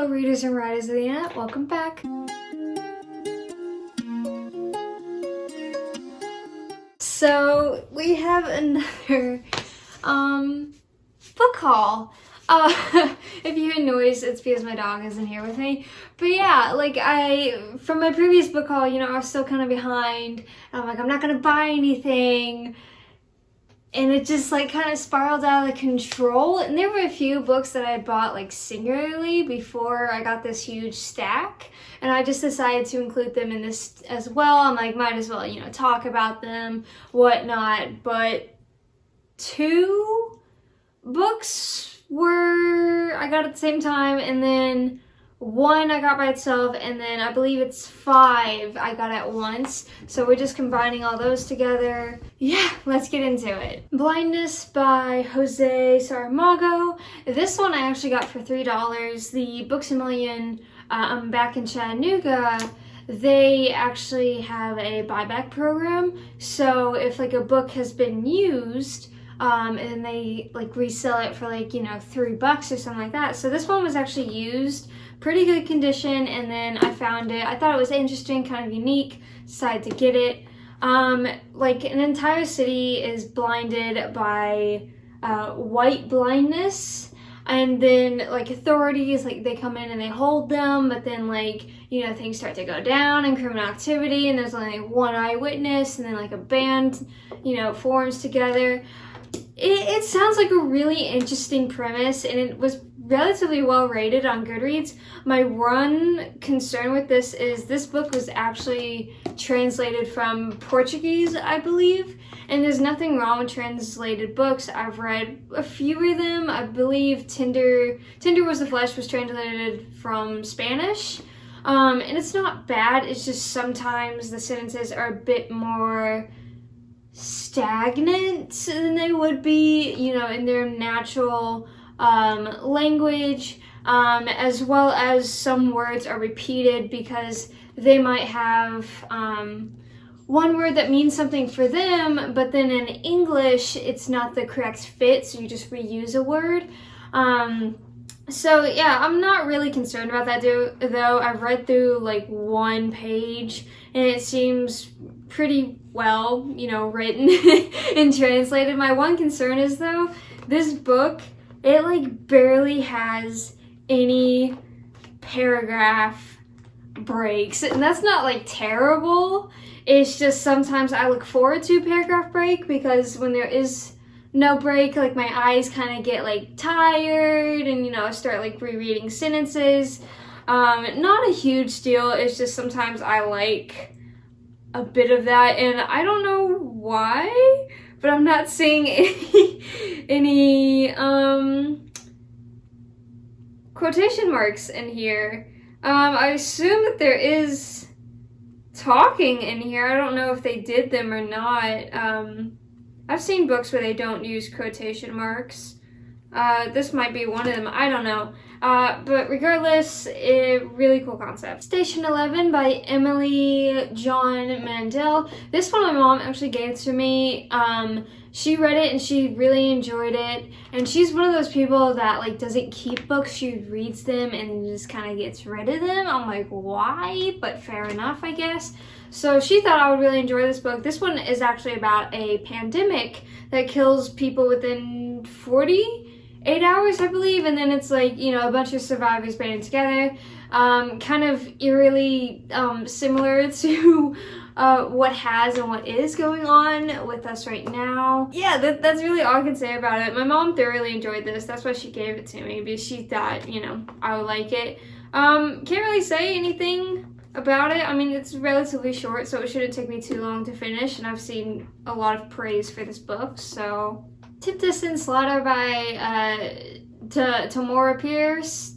Hello readers and writers of the internet, welcome back. So we have another book haul. If you hear noise, it's because my dog isn't here with me. But yeah, from my previous book haul, I was still kind of behind. I'm like, I'm not gonna buy anything. And it just kind of spiraled out of control. And there were a few books that I bought singularly before I got this huge stack. And I just decided to include them in this as well. I'm like, might as well, talk about them, whatnot. But 2 books I got at the same time, and then 1 I got by itself, and then I believe it's 5 I got at once. So we're just combining all those together. Yeah, let's get into it. Blindness by Jose Saramago. This one I actually got for $3. The Books A Million back in Chattanooga, they actually have a buyback program. So if a book has been used, and they resell it for $3 or something like that. So this one was actually used, pretty good condition, and then I found it. I thought it was interesting, kind of unique, decided to get it. An entire city is blinded by white blindness, and then authorities they come in and they hold them, but then things start to go down in criminal activity, and there's only 1 eyewitness, and then a band forms together. It sounds like a really interesting premise, and it was relatively well rated on Goodreads. My one concern with this is this book was actually translated from Portuguese, I believe, and there's nothing wrong with translated books. I've read a few of them. I believe Tinder Was the Flesh was translated from Spanish, and it's not bad. It's just sometimes the sentences are a bit more stagnant than they would be, in their natural language, as well as some words are repeated because they might have one word that means something for them, but then in English it's not the correct fit, so you just reuse a word. So yeah, I'm not really concerned about that though. I've read through 1 page and it seems pretty well, written and translated. My one concern is though, this book, it barely has any paragraph breaks. And that's not terrible. It's just sometimes I look forward to a paragraph break because when there is no break, my eyes kind of get tired, and I start rereading sentences. Not a huge deal. It's just sometimes I like a bit of that, and I don't know why, but I'm not seeing any quotation marks in here. I assume that there is talking in here. I don't know if they did them or not. I've seen books where they don't use quotation marks. This might be one of them. I don't know. But regardless, really cool concept. Station 11 by Emily John Mandel. This one my mom actually gave to me. She read it and she really enjoyed it. And she's one of those people that doesn't keep books. She reads them and just kind of gets rid of them. I'm like, why? But fair enough, I guess. So she thought I would really enjoy this book. This one is actually about a pandemic that kills people within 48 hours, I believe, and then it's a bunch of survivors banded together, kind of eerily similar to what has and what is going on with us right now. Yeah, that's really all I can say about it. My mom thoroughly enjoyed this. That's why she gave it to me, because she thought, I would like it. Can't really say anything about it. I mean, it's relatively short, so it shouldn't take me too long to finish, and I've seen a lot of praise for this book, so... Tempest and Slaughter by Tamora Pierce.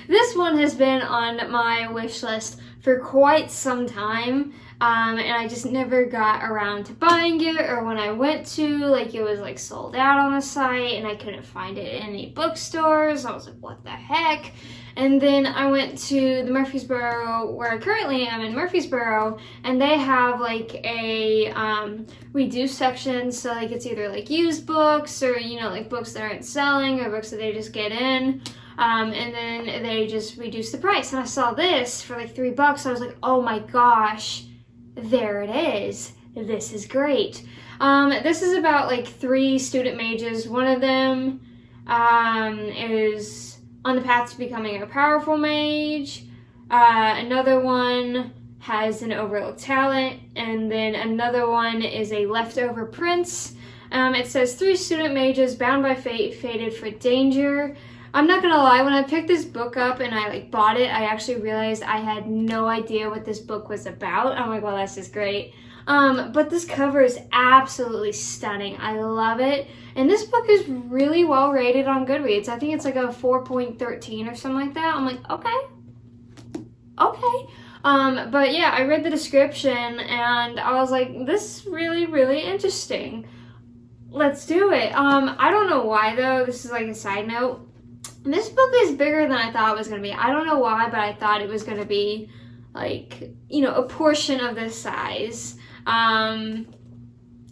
This one has been on my wish list for quite some time. and I just never got around to buying it, or when I went to, like, it was like sold out on the site and I couldn't find it in any bookstores. I was like, what the heck? And then I went to the Murfreesboro, where I currently am in Murfreesboro, and they have like a reduced section. So like it's either like used books, or, you know, like books that aren't selling, or books that they just get in. And then they just reduce the price. And I saw this for like $3. I was like, oh my gosh, there it is. This is great. This is about like 3 student mages. One of them is on the path to becoming a powerful mage. Another one has an overlooked talent. And then another one is a leftover prince. It says 3 student mages bound by fate, fated for danger. I'm not gonna lie, when I picked this book up and I like bought it, I actually realized I had no idea what this book was about. I'm like, well, that's just great. But this cover is absolutely stunning. I love it. And this book is really well rated on Goodreads. I think it's like a 4.13 or something like that. I'm like, okay. But yeah, I read the description and I was like, this is really, really interesting. Let's do it. I don't know why though. This is like a side note. This book is bigger than I thought it was going to be. I don't know why, but I thought it was going to be like, you know, a portion of this size. I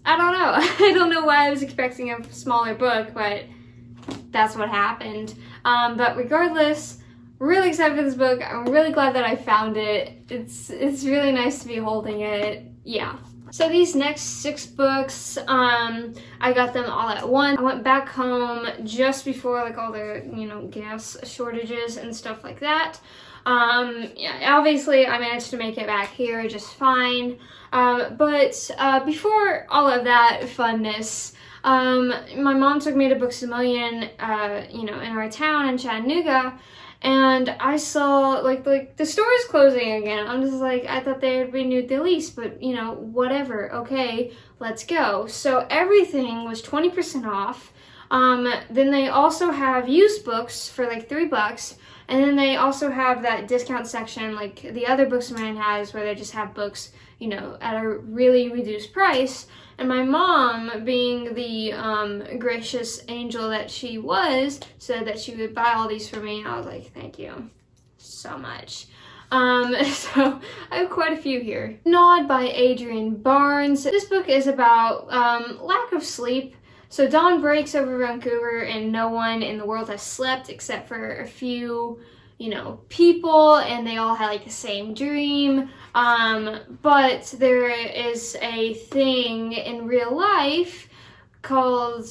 don't know. I don't know why I was expecting a smaller book, but that's what happened. But regardless, really excited for this book. I'm really glad that I found it. It's really nice to be holding it. Yeah. So these next 6 books, I got them all at once. I went back home just before like all the, you know, gas shortages and stuff like that. Yeah, obviously I managed to make it back here just fine. But before all of that funness, my mom took me to Books A Million, you know, in our town in Chattanooga. And I saw, like the store is closing again. I'm just like, I thought they had renewed the lease, but, you know, whatever. Okay, let's go. So everything was 20% off. Then they also have used books for like $3. And then they also have that discount section like the other Books A Million has, where they just have books, you know, at a really reduced price. And my mom, being the gracious angel that she was, said that she would buy all these for me. And I was like, thank you so much. So I have quite a few here. Nod by Adrian Barnes. This book is about lack of sleep. So dawn breaks over Vancouver and no one in the world has slept except for a few, you know, people, and they all had like the same dream. But there is a thing in real life called,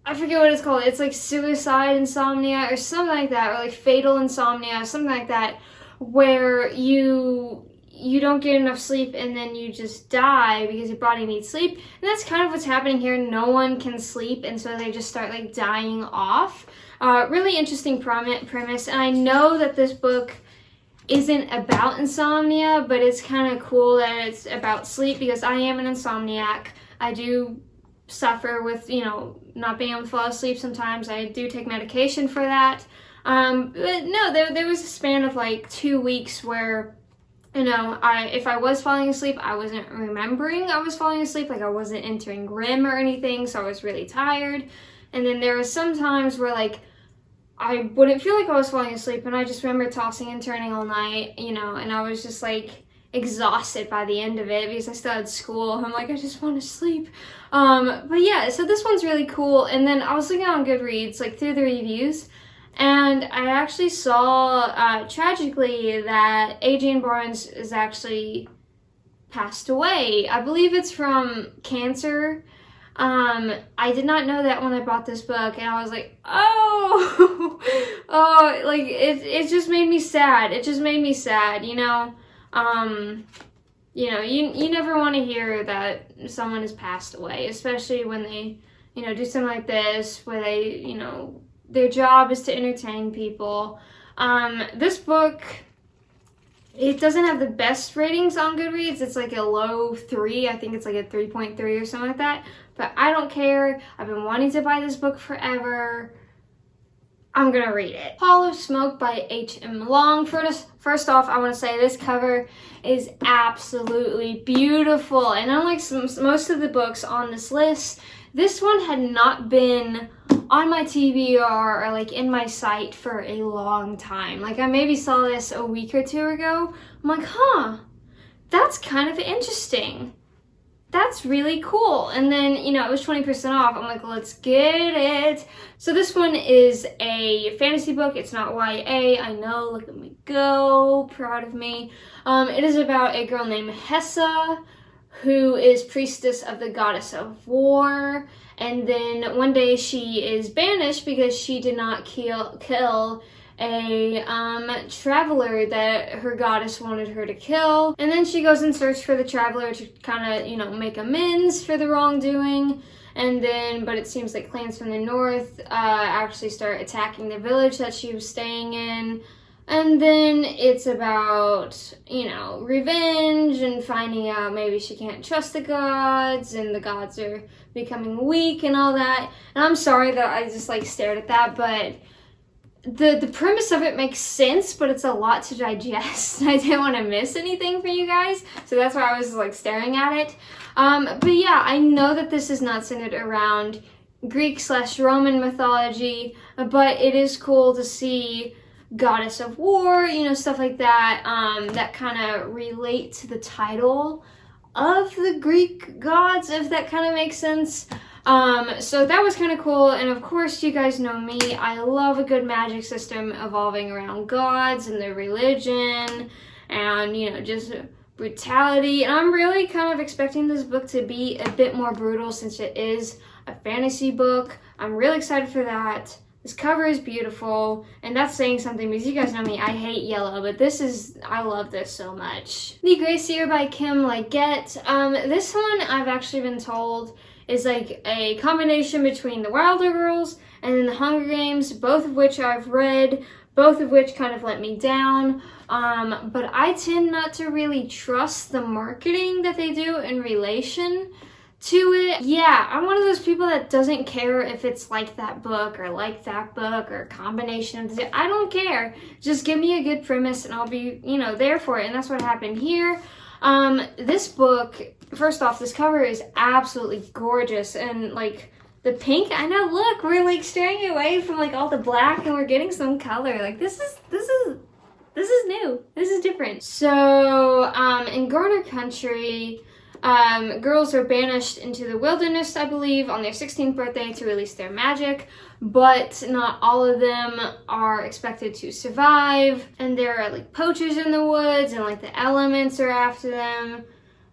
I forget what it's called. It's like suicide insomnia or something like that, or like fatal insomnia, something like that, where you don't get enough sleep and then you just die because your body needs sleep. And that's kind of what's happening here. No one can sleep, and so they just start like dying off. Really interesting premise. And I know that this book isn't about insomnia, but it's kind of cool that it's about sleep, because I am an insomniac. I do suffer with, you know, not being able to fall asleep sometimes. I do take medication for that. But no, there was a span of like 2 weeks where, you know, if I was falling asleep, I wasn't remembering I was falling asleep. Like I wasn't entering REM or anything, so I was really tired. And then there was some times where like I wouldn't feel like I was falling asleep, and I just remember tossing and turning all night, you know, and I was just like exhausted by the end of it because I still had school. I'm like, I just want to sleep. But yeah, so this one's really cool. And then I was looking on Goodreads, like through the reviews, and I actually saw, tragically, that Adrian Barnes is actually passed away. I believe it's from cancer. I did not know that when I bought this book, and I was like, oh, oh, like, it just made me sad. It just made me sad, you know? You know, you never want to hear that someone has passed away, especially when they, you know, do something like this, where they, you know, their job is to entertain people. This book, it doesn't have the best ratings on Goodreads. It's like a low 3. I think it's like a 3.3 or something like that. But I don't care. I've been wanting to buy this book forever. I'm gonna read it. Pall of Smoke by H.M. Long. First off, I want to say this cover is absolutely beautiful. And unlike most of the books on this list, this one had not been on my TBR or like in my sight for a long time. Like I maybe saw this a week or two ago. I'm like, huh, that's kind of interesting. That's really cool. And then, you know, it was 20% off. I'm like, let's get it. So this one is a fantasy book. It's not YA. I know, look at me go. Proud of me. It is about a girl named Hessa, who is priestess of the goddess of war. And then one day she is banished because she did not kill a traveler that her goddess wanted her to kill. And then she goes in search for the traveler to kind of, you know, make amends for the wrongdoing. And then, but it seems like clans from the north actually start attacking the village that she was staying in. And then it's about, you know, revenge and finding out maybe she can't trust the gods and the gods are becoming weak and all that. And I'm sorry that I just like stared at that, but the premise of it makes sense, but it's a lot to digest. I didn't want to miss anything for you guys, so that's why I was like staring at it. But yeah, I know that this is not centered around Greek/Roman mythology, but it is cool to see goddess of war, you know, stuff like that, that kind of relate to the title of the Greek gods, if that kind of makes sense. So that was kind of cool, and of course you guys know me, I love a good magic system evolving around gods and their religion and, you know, just brutality. And I'm really kind of expecting this book to be a bit more brutal since it is a fantasy book. I'm really excited for that. This cover is beautiful, and that's saying something because you guys know me, I hate yellow, but I love this so much. The Gracier by Kim Lygo. This one I've actually been told is like a combination between the Wilder Girls and then the Hunger Games, both of which I've read, both of which kind of let me down. But I tend not to really trust the marketing that they do in relation to it. Yeah, I'm one of those people that doesn't care if it's like that book or a combination of the, I don't care. Just give me a good premise and I'll be, you know, there for it. And that's what happened here. This book, first off, this cover is absolutely gorgeous, and like the pink, I know, look, we're like straying away from like all the black and we're getting some color. Like this is new. This is different. So, in Garner Country, girls are banished into the wilderness, I believe, on their 16th birthday to release their magic, but not all of them are expected to survive, and there are like poachers in the woods, and like the elements are after them,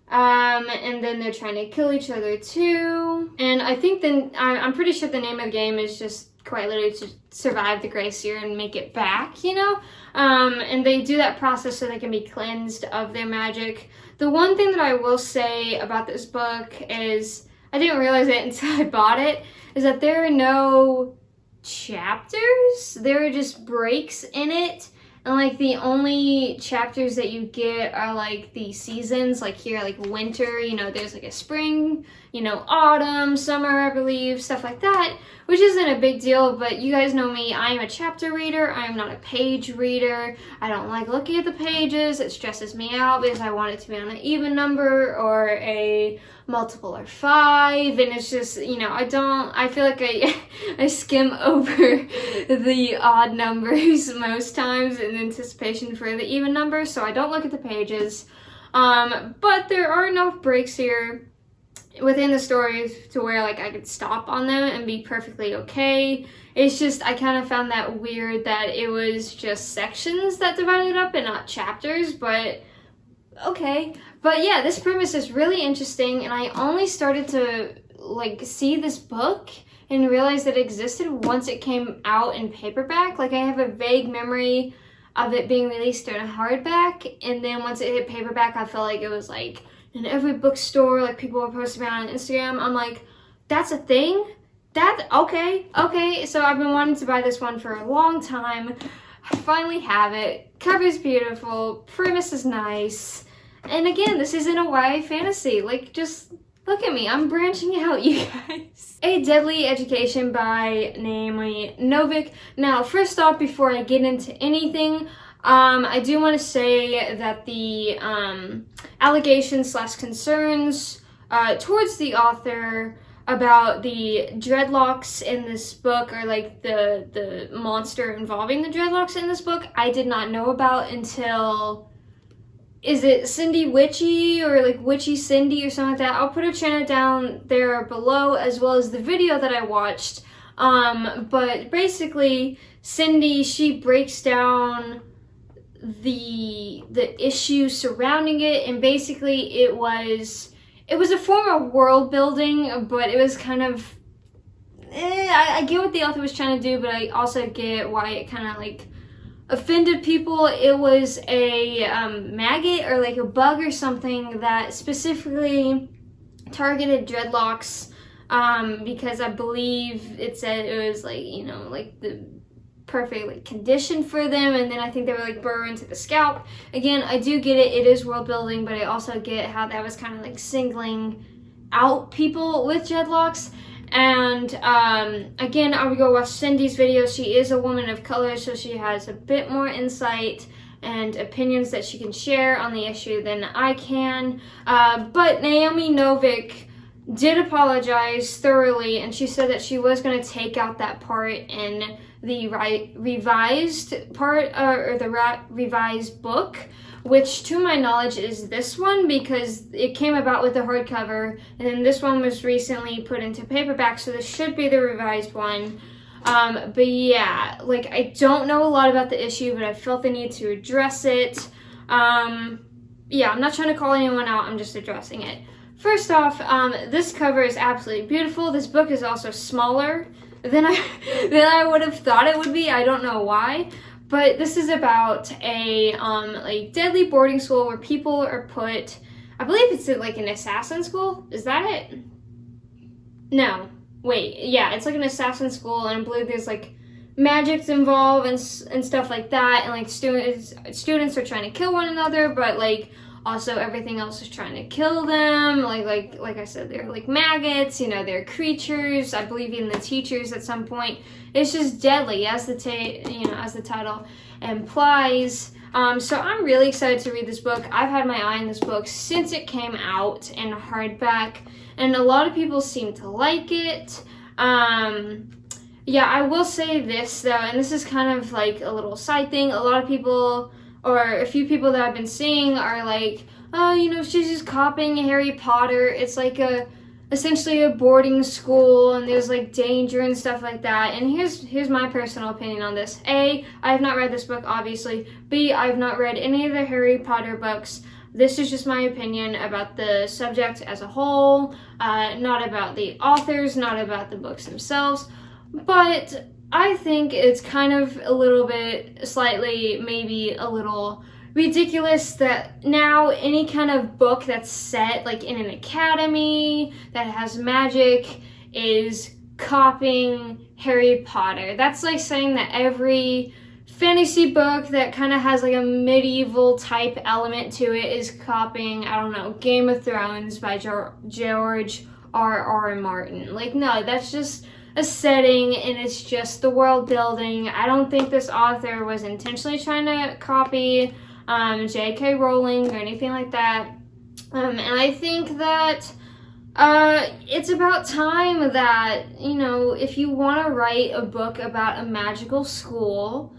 and then they're trying to kill each other too. And I think I'm pretty sure the name of the game is just quite literally to survive the Gracier and make it back, you know? And they do that process so they can be cleansed of their magic. The one thing that I will say about this book is, I didn't realize it until I bought it, is that there are no chapters. There are just breaks in it. And like the only chapters that you get are like the seasons, like here, like winter, you know, there's like a spring, you know, autumn, summer, I believe, stuff like that, which isn't a big deal, but you guys know me, I am a chapter reader, I am not a page reader. I don't like looking at the pages, it stresses me out because I want it to be on an even number or a multiple or 5, and it's just, you know, I feel like I skim over the odd numbers most times in anticipation for the even numbers, so I don't look at the pages. But there are enough breaks here within the stories to where like I could stop on them and be perfectly okay. It's just, I kind of found that weird that it was just sections that divided up and not chapters, but okay. But yeah, this premise is really interesting, and I only started to like see this book and realize that it existed once it came out in paperback. Like I have a vague memory of it being released in a hardback, and then once it hit paperback, I felt like it was like in every bookstore, like people were posting about it on Instagram. I'm like, that's a thing? Okay. So I've been wanting to buy this one for a long time. I finally have it. Cover's beautiful, premise is nice. And again, this isn't a YA fantasy. Like, just Look at me, I'm branching out, you guys. A Deadly Education by Naomi Novik. Now, first off, before I get into anything, I do want to say that the allegations / concerns towards the author about the dreadlocks in this book, or like the monster involving the dreadlocks in this book, I did not know about until, is it Cindy Witchy or like Witchy Cindy or something like that? I'll put her channel down there below, as well as the video that I watched. But basically, Cindy, she breaks down the issue surrounding it, and basically it was a form of world building, but it was kind of, I get what the author was trying to do, but I also get why it kind of like offended people. It was a maggot or like a bug or something that specifically targeted dreadlocks, because I believe it said it was like, you know, like the perfect like condition for them, and then I think they were like burrow into the scalp. Again, I do get it, it is world building, but I also get how that was kind of like singling out people with dreadlocks. And again, I would go watch Cindy's video. She is a woman of color, so she has a bit more insight and opinions that she can share on the issue than I can. But Naomi Novik did apologize thoroughly, and she said that she was going to take out that part in the revised part, or the revised book, which to my knowledge is this one, because it came about with the hardcover, and then this one was recently put into paperback, so this should be the revised one. But yeah, like, I don't know a lot about the issue, but I felt the need to address it. Yeah, I'm not trying to call anyone out, I'm just addressing it. First off, this cover is absolutely beautiful. This book is also smaller than I would have thought it would be. I don't know why, but this is about a like deadly boarding school where people are put. I believe it's like an assassin school. Is that it? No, wait. Yeah, it's like an assassin school, and I believe there's like magics involved and stuff like that, and like students are trying to kill one another, but like also everything else is trying to kill them. Like I said, they're like maggots, you know, they're creatures. I believe even the teachers at some point. It's just deadly, as the title implies. So I'm really excited to read this book. I've had my eye on this book since it came out in hardback, and a lot of people seem to like it. Yeah, I will say this though, and this is kind of like a little side thing. A lot of people, or a few people that I've been seeing, are like, oh, you know, she's just copying Harry Potter. It's like essentially a boarding school, and there's like danger and stuff like that. And here's my personal opinion on this. A, I have not read this book, obviously. B, I have not read any of the Harry Potter books. This is just my opinion about the subject as a whole, not about the authors, not about the books themselves. But I think it's kind of a little bit, slightly, maybe a little ridiculous that now any kind of book that's set like in an academy that has magic is copying Harry Potter. That's like saying that every fantasy book that kind of has like a medieval type element to it is copying, I don't know, Game of Thrones by George R.R. Martin. Like, no, that's just a setting, and it's just the world building. I don't think this author was intentionally trying to copy J.K. Rowling or anything like that. And I think that it's about time that, you know, if you want to write a book about a magical school,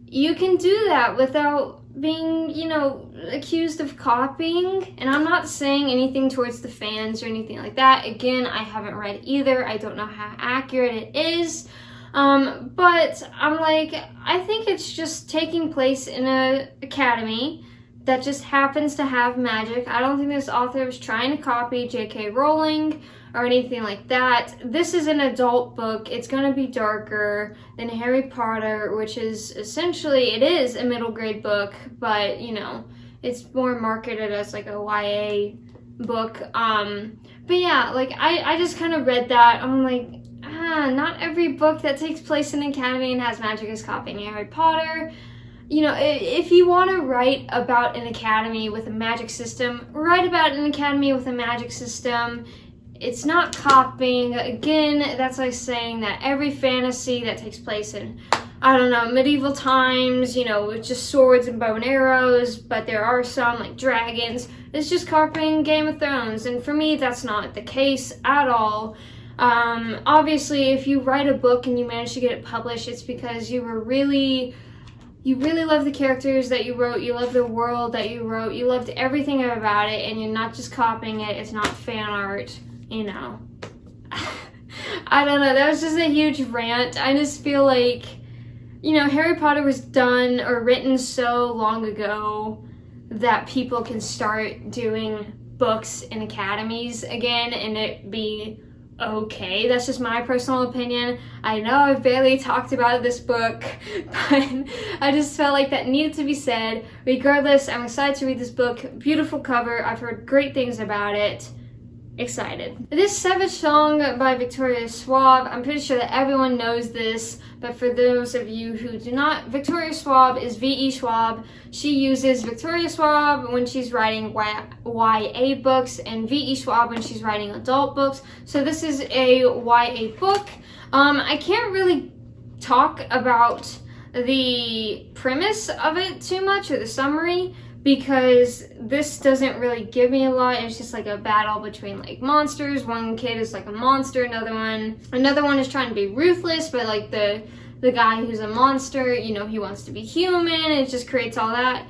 you can do that without being, you know, accused of copying. And I'm not saying anything towards the fans or anything like that. Again, I haven't read either. I don't know how accurate it is. But I'm like, I think it's just taking place in an academy that just happens to have magic. I don't think this author was trying to copy J.K. Rowling or anything like that. This is an adult book. It's going to be darker than Harry Potter, which is essentially, it is a middle grade book, but, you know, it's more marketed as like a YA book. But yeah, like, I just kind of read that. I'm like, not every book that takes place in an academy and has magic is copying Harry Potter. You know, if you want to write about an academy with a magic system, write about an academy with a magic system. it's not copying. Again, that's like saying that every fantasy that takes place in, I don't know, medieval times, you know, with just swords and bow and arrows, but there are some like dragons, it's just copying Game of Thrones. And for me, that's not the case at all. Obviously, if you write a book and you manage to get it published, it's because you really love the characters that you wrote, you love the world that you wrote, you loved everything about it, and you're not just copying it, it's not fan art, you know. I don't know, that was just a huge rant. I just feel like, you know, Harry Potter was done or written so long ago that people can start doing books in academies again and it be okay. That's just my personal opinion. I know I've barely talked about this book, but I just felt like that needed to be said. Regardless, I'm excited to read this book. Beautiful cover. I've heard great things about it. Excited. This Savage Song by Victoria Schwab, I'm pretty sure that everyone knows this, but for those of you who do not, Victoria Schwab is V.E. Schwab. She uses Victoria Schwab when she's writing YA books and V.E. Schwab when she's writing adult books. So this is a YA book. I can't really talk about the premise of it too much, or the summary, because this doesn't really give me a lot. It's just like a battle between like monsters. One kid is like a monster, another one is trying to be ruthless, but like the guy who's a monster, you know, he wants to be human. It just creates all that.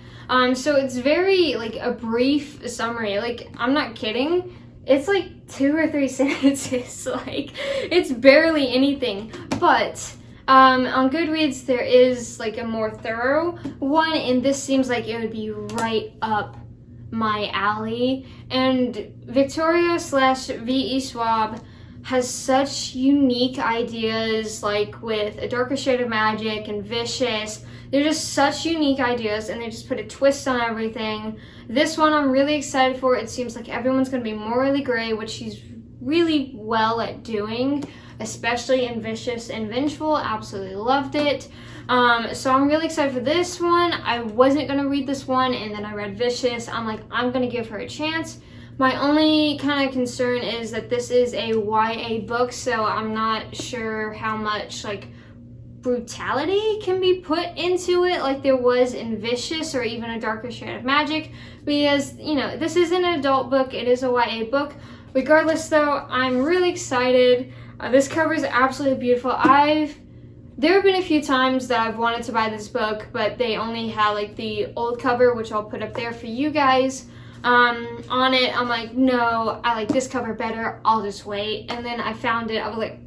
So it's very like a brief summary. Like, I'm not kidding. It's like 2 or 3 sentences. Like, it's barely anything. But on Goodreads, there is like a more thorough one, and this seems like it would be right up my alley. And Victoria / V.E. Schwab has such unique ideas, like with A Darker Shade of Magic and Vicious. They're just such unique ideas, and they just put a twist on everything. This one I'm really excited for. It seems like everyone's going to be morally gray, which she's really well at doing, especially in Vicious and Vengeful. Absolutely loved it. So I'm really excited for this one. I wasn't going to read this one, and then I read Vicious. I'm like, I'm going to give her a chance. My only kind of concern is that this is a YA book, so I'm not sure how much like brutality can be put into it like there was in Vicious or even A Darker Shade of Magic, because, you know, this is an adult book, it is a YA book. Regardless though, I'm really excited. This cover is absolutely beautiful. There have been a few times that I've wanted to buy this book, but they only had like the old cover, which I'll put up there for you guys. On it, I'm like, no, I like this cover better, I'll just wait. And then I found it, I was like,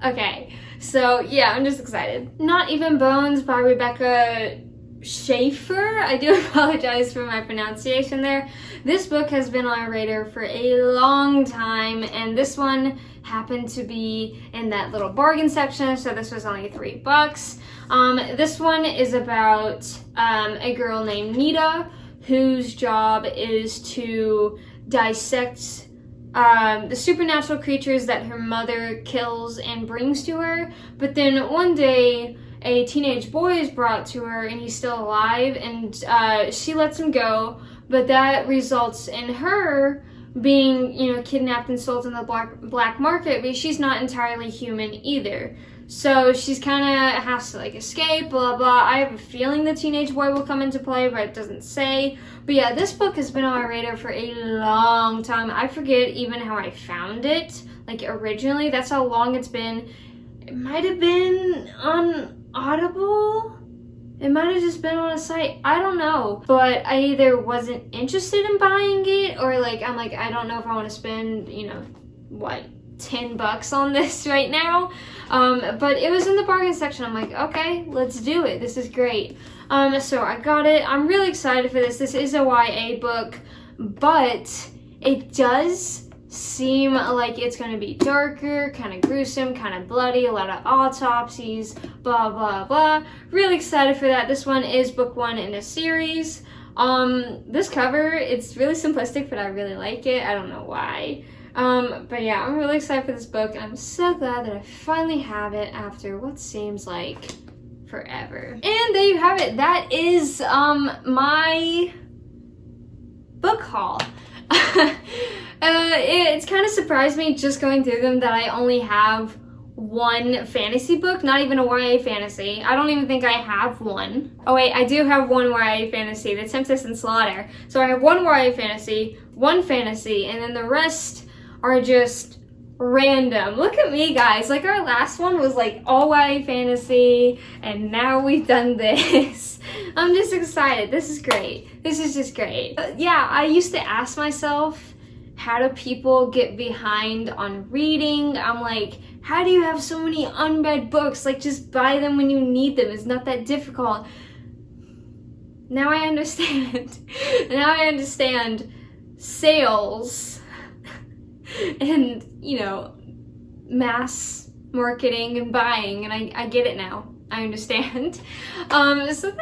okay. So yeah, I'm just excited. Not Even Bones by Rebecca Schaefer. I do apologize for my pronunciation there. This book has been on our radar for a long time, and this one happened to be in that little bargain section, so this was only $3. This one is about a girl named Nita, whose job is to dissect the supernatural creatures that her mother kills and brings to her. But then one day, a teenage boy is brought to her, and he's still alive, and she lets him go, but that results in her being, you know, kidnapped and sold in the black market, but she's not entirely human either. So she's kind of has to like escape, blah blah. I have a feeling the teenage boy will come into play, but it doesn't say. But yeah, this book has been on my radar for a long time. I forget even how I found it, like originally. That's how long it's been. It might have been on Audible. It might have just been on a site. I don't know. But I either wasn't interested in buying it, or like I'm like, I don't know if I want to spend, you know, what, $10 on this right now. But it was in the bargain section. I'm like, okay, let's do it. This is great. So I got it. I'm really excited for this. This is a YA book, but it does seem like it's going to be darker, kind of gruesome, kind of bloody, a lot of autopsies, blah blah blah. Really excited for that. This one is book 1 in a series. This cover, it's really simplistic, but I really like it. I don't know why. But yeah, I'm really excited for this book, and I'm so glad that I finally have it after what seems like forever. And there you have it. That is my book haul. It's kind of surprised me just going through them that I only have one fantasy book, not even a YA fantasy. I don't even think I have one. Oh wait, I do have one YA fantasy, The Tempest and Slaughter. So I have one YA fantasy, one fantasy, and then the rest are just random. Look at me, guys. Like, our last one was like all YA fantasy, and now we've done this. I'm just excited. This is great. This is just great. Yeah, I used to ask myself, how do people get behind on reading? I'm like, how do you have so many unread books? Like, just buy them when you need them. It's not that difficult. Now I understand. Now I understand sales and, you know, mass marketing and buying, and I get it now. I understand. So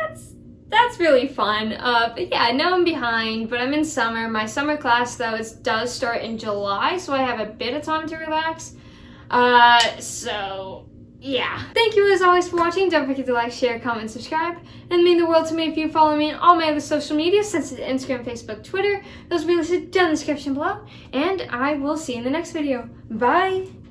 that's really fun. But yeah, now I'm behind, but I'm in summer. My summer class, though, does start in July, so I have a bit of time to relax. So yeah. Thank you as always for watching. Don't forget to like, share, comment, subscribe. And it means the world to me if you follow me on all my other social media, such as Instagram, Facebook, Twitter. Those will be listed down in the description below. And I will see you in the next video. Bye!